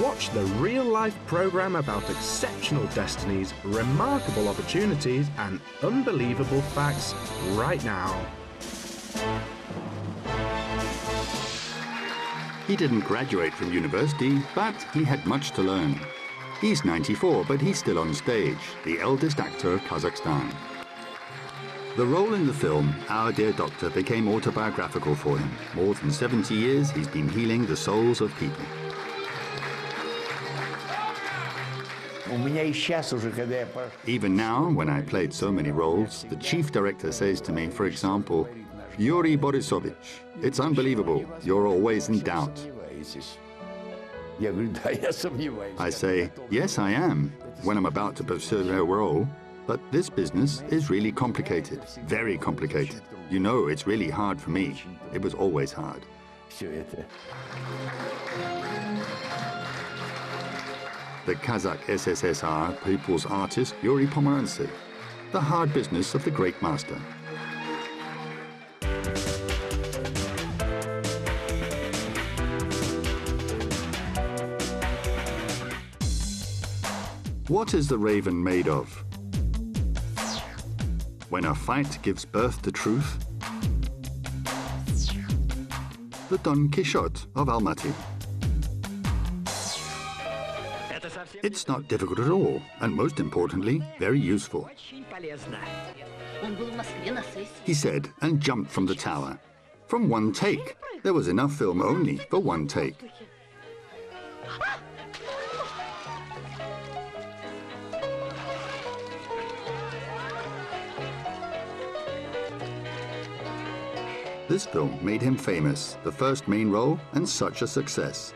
Watch the real-life program about exceptional destinies, remarkable opportunities, and unbelievable facts right now. He didn't graduate from university, but he had much to learn. He's 94, but he's still on stage, the eldest actor of Kazakhstan. The role in the film, Our Dear Doctor, became autobiographical for him. More than 70 years, he's been healing the souls of people. Even now, when I played so many roles, the chief director says to me, for example, Yuri Borisovich, it's unbelievable, you're always in doubt. I say, yes, I am, when I'm about to pursue a role, but this business is really complicated, very complicated. You know, it's really hard for me. It was always hard. The Kazakh SSSR people's artist Yuri Pomerantsev, the hard business of the great master. What is the raven made of? When a fight gives birth to truth? The Don Quixote of Almaty. It's not difficult at all, and most importantly, very useful. He said, and jumped from the tower. From one take. There was enough film only for one take. This film made him famous, the first main role, and such a success.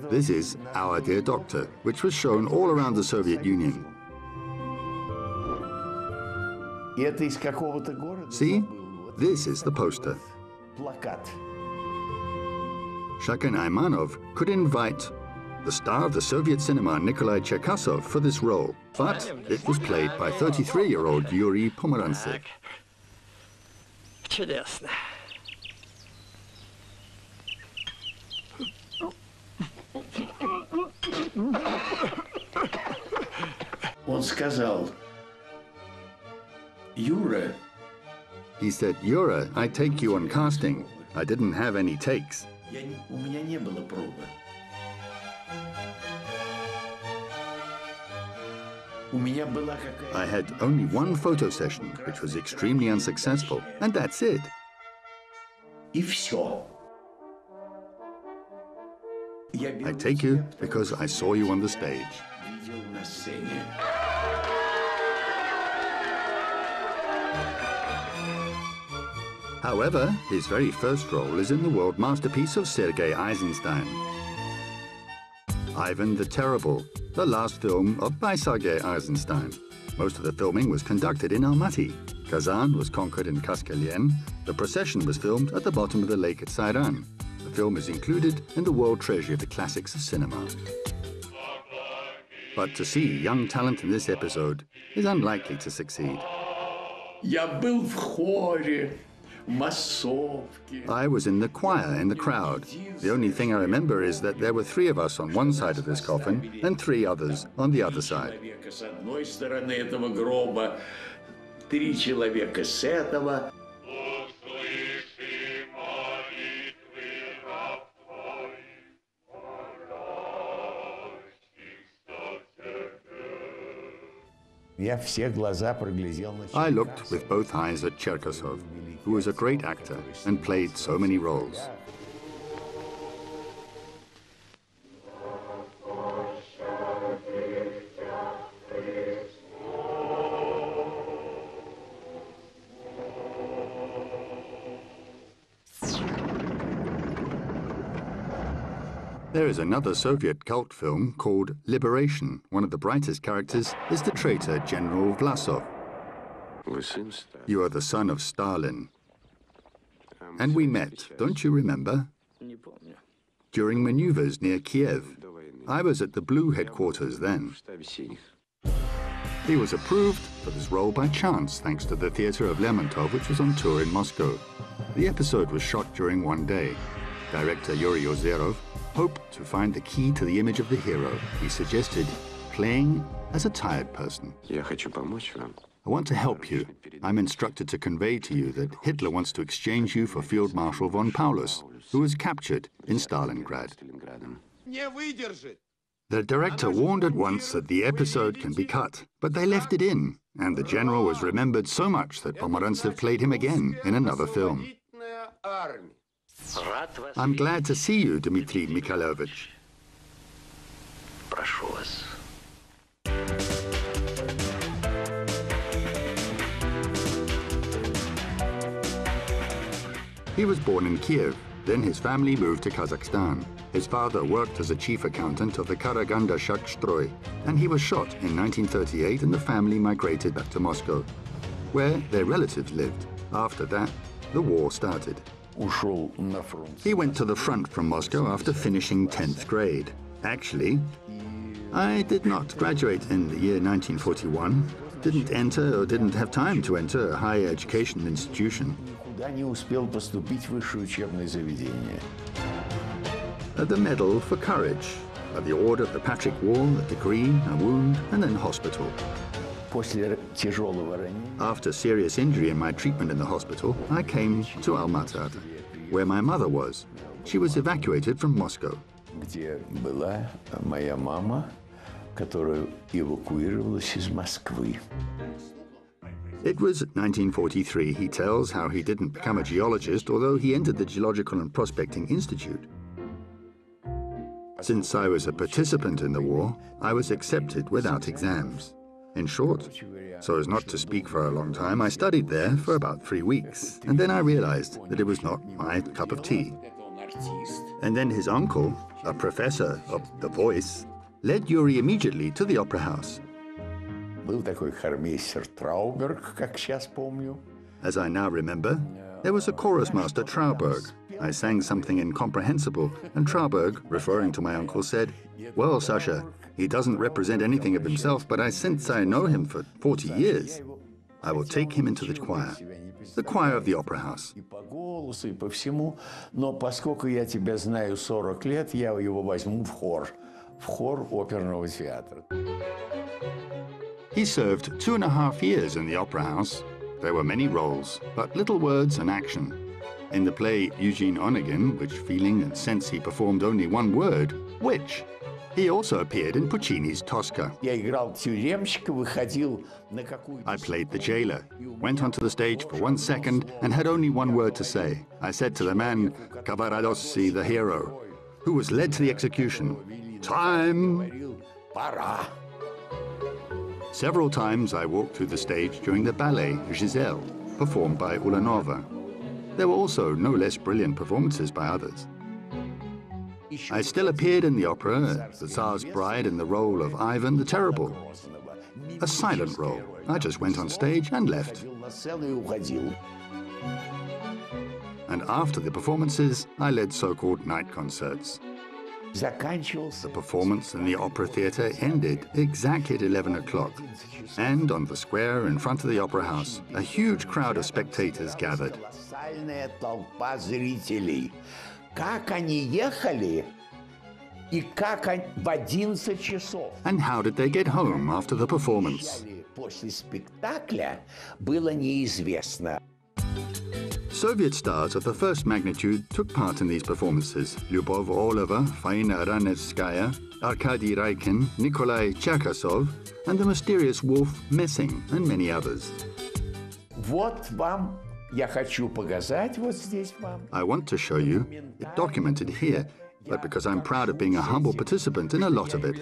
This is Our Dear Doctor, which was shown all around the Soviet Union. See? This is the poster. Shakan Aymanov could invite the star of the Soviet cinema, Nikolai Cherkasov, for this role, but it was played by 33-year-old Yuri Pomerantsev. Он сказал, Юра. He said, Yura, I take you on casting. I didn't have any takes. У меня не было пробы. I had only one photo session, which was extremely unsuccessful, and that's it. И все. I take you because I saw you on the stage. However, his very first role is in the world masterpiece of Sergei Eisenstein, Ivan the Terrible, the last film by Sergei Eisenstein. Most of the filming was conducted in Almaty. Kazan was conquered in Kaskelyen. The procession was filmed at the bottom of the lake at Sayran. The film is included in the World Treasury of the Classics of Cinema. But to see young talent in this episode is unlikely to succeed. I was in the choir in the crowd. The only thing I remember is that there were 3 of us on one side of this coffin and 3 others on the other side. I looked with both eyes at Cherkasov, who was a great actor and played so many roles. There is another Soviet cult film called Liberation. One of the brightest characters is the traitor General Vlasov. You are the son of Stalin. And we met, don't you remember? During maneuvers near Kiev. I was at the Blue headquarters then. He was approved for this role by chance, thanks to the theatre of Lermontov, which was on tour in Moscow. The episode was shot during one day. Director Yuri Ozerov hoped to find the key to the image of the hero. He suggested playing as a tired person. I want to help you. I'm instructed to convey to you that Hitler wants to exchange you for Field Marshal von Paulus, who was captured in Stalingrad. The director warned at once that the episode can be cut, but they left it in, and the general was remembered so much that Pomerantsev played him again in another film. I'm glad to see you, Dmitry Mikhailovich. He was born in Kiev. Then his family moved to Kazakhstan. His father worked as a chief accountant of the Karaganda Shakhstroy, and he was shot in 1938, and the family migrated back to Moscow, where their relatives lived. After that, the war started. He went to the front from Moscow after finishing 10th grade. Actually, I did not graduate in the year 1941, didn't enter or didn't have time to enter a higher education institution. The Medal for Courage, the Order of the Patrick Wall, a degree, a wound, and then hospital. After serious injury in my treatment in the hospital, I came to Almaty, where my mother was. She was evacuated from Moscow. It was 1943. He tells how he didn't become a geologist, although he entered the Geological and Prospecting Institute. Since I was a participant in the war, I was accepted without exams. In short, so as not to speak for a long time, I studied there for about 3 weeks, and then I realized that it was not my cup of tea. And then his uncle, a professor of The Voice, led Yuri immediately to the opera house. As I now remember, there was a chorus master, Trauberg. I sang something incomprehensible, and Trauberg, referring to my uncle, said, "Well, Sasha, he doesn't represent anything of himself, but since I know him for 40 years, I will take him into the choir of the opera house." He served 2.5 years in the opera house. There were many roles, but little words and action. In the play Eugene Onegin, which feeling and sense he performed only one word, which. He also appeared in Puccini's Tosca. I played the jailer, went onto the stage for 1 second and had only one word to say. I said to the man, Cavaradossi, the hero, who was led to the execution, "Time!" Several times I walked through the stage during the ballet Giselle, performed by Ulanova. There were also no less brilliant performances by others. I still appeared in the opera as the Tsar's bride in the role of Ivan the Terrible. A silent role. I just went on stage and left. And after the performances, I led so-called night concerts. The performance in the opera theatre ended exactly at 11 o'clock. And on the square in front of the opera house, a huge crowd of spectators gathered. And how did they get home after the performance? Soviet stars of the first magnitude took part in these performances. Lyubov Orlova, Faina Ranevskaya, Arkady Raikin, Nikolai Cherkasov, and the mysterious Wolf Messing, and many others. I want to show you it documented here, but because I'm proud of being a humble participant in a lot of it.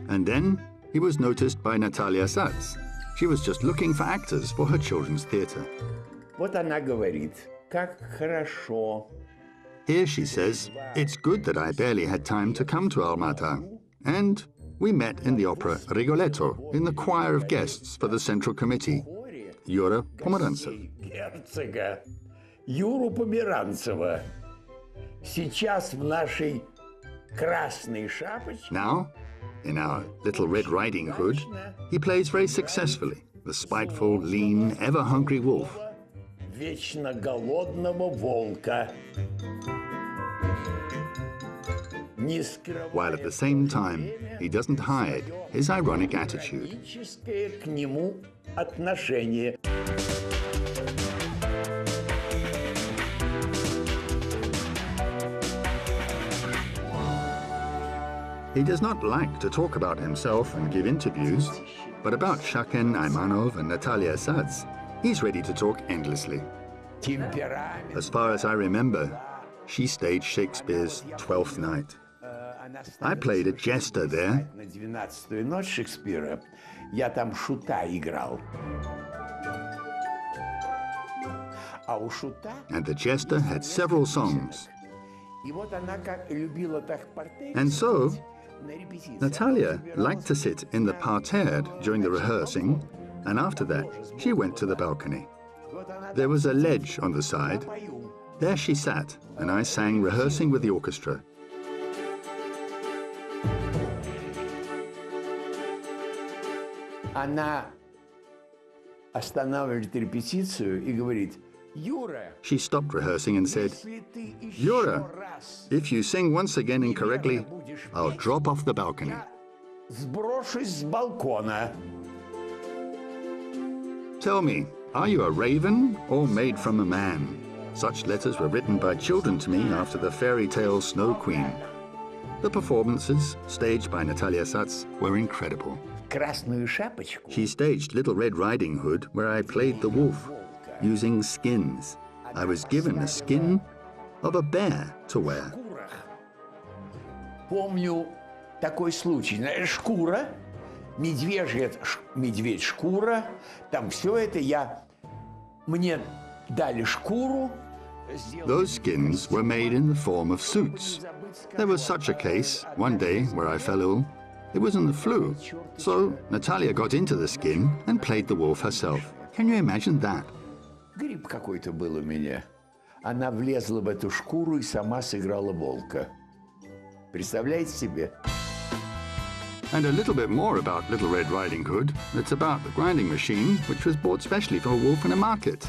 And then he was noticed by Natalia Satz. She was just looking for actors for her children's theatre. Here she says, "It's good that I barely had time to come to Almaty." And we met in the opera Rigoletto in the choir of guests for the Central Committee, Yura Pomerantsev. Юру Померанцева. Сейчас в нашей красной шапочке. Now, in our Little Red Riding Hood, he plays very successfully the spiteful, lean, ever-hungry wolf. Вечно голодного волка. While at the same time, he doesn't hide his ironic attitude. К нему отношение. He does not like to talk about himself and give interviews, but about Shaken Aymanov and Natalia Sats, he's ready to talk endlessly. As far as I remember, she staged Shakespeare's Twelfth Night. I played a jester there. На 12-ю ночь Шекспира я там шута играл. А у шута. And the jester had several songs. И вот она как любила так партере. And so, Natalia liked to sit in the parterre during the rehearsing, and after that, she went to the balcony. There was a ledge on the side. There she sat, and I sang rehearsing with the orchestra. Она останавливает репетицию и говорит: Юра, She stopped rehearsing and said, Yura, if you sing once again incorrectly, I'll drop off the balcony. сброшусь с балкона. Tell me, are you a raven or made from a man? Such letters were written by children to me after the fairy tale Snow Queen. The performances, staged by Natalia Sats, were incredible. Красную шапочку. She staged Little Red Riding Hood, where I played the wolf, using skins. I was given a skin of a bear to wear. Помню такой случай. Шкура, медведь шкура, там все это мне дали шкуру. Those skins were made in the form of suits. There was such a case one day where I fell ill. It was in the flu. So Natalia got into the skin and played the wolf herself. Can you imagine that? Грипп какой-то был у меня. Она влезла в эту шкуру и сама сыграла волка. Представляете себе? And a little bit more about Little Red Riding Hood. It's about the grinding machine, which was bought specially for a wolf in a market.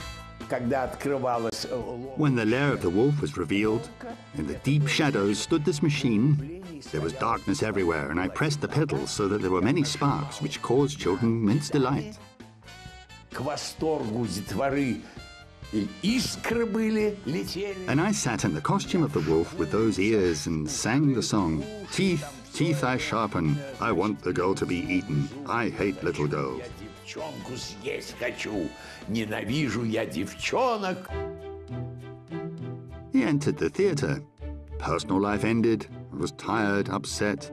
Когда открывалась When the lair of the wolf was revealed, in the deep shadows stood this machine. There was darkness everywhere, and I pressed the pedals so that there were many sparks, which caused children immense delight. к восторгу детворы искры были, летели. And I sat in the costume of the wolf with those ears and sang the song, Teeth, teeth I sharpen, I want the girl to be eaten, I hate little girls. Я девчонку съесть хочу, ненавижу я девчонок. He entered the theatre. Personal life ended. I was tired, upset.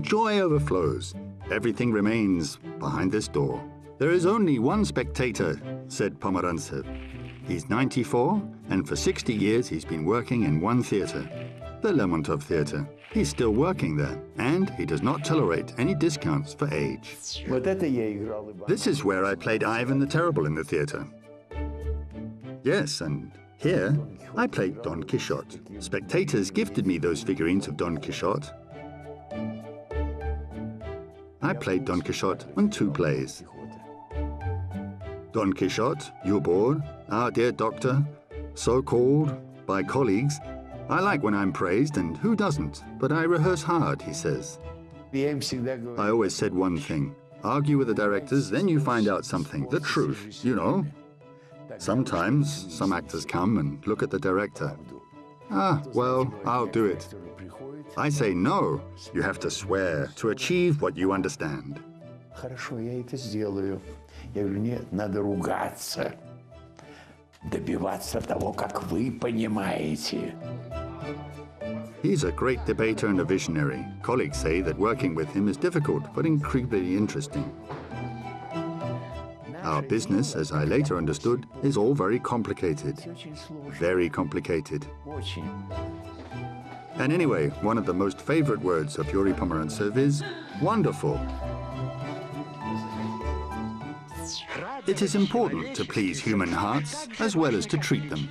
Joy overflows. Everything remains behind this door. There is only one spectator, said Pomerantsev. He's 94, and for 60 years he's been working in one theatre, the Lermontov Theatre. He's still working there, and he does not tolerate any discounts for age. Вот это я играл. This is where I played Ivan the Terrible in the theatre. Yes, and here I played Don Quixote. Spectators gifted me those figurines of Don Quixote. I played Don Quixote on 2 plays. Don Quixote, you're bored, our dear doctor, so called by colleagues. I like when I'm praised, and who doesn't? But I rehearse hard, he says. I always said one thing. Argue with the directors, then you find out something, the truth, you know. Sometimes some actors come and look at the director. Ah, well, I'll do it. I say no, you have to swear to achieve what you understand. Хорошо, я это сделаю. Я говорю, нет, надо ругаться, добиваться того, как вы понимаете. He's a great debater and a visionary. Colleagues say that working with him is difficult, but incredibly interesting. Our business, as I later understood, is all very complicated. Very complicated. And anyway, one of the most favorite words of Yuri Pomerantsev is wonderful. It is important to please human hearts as well as to treat them.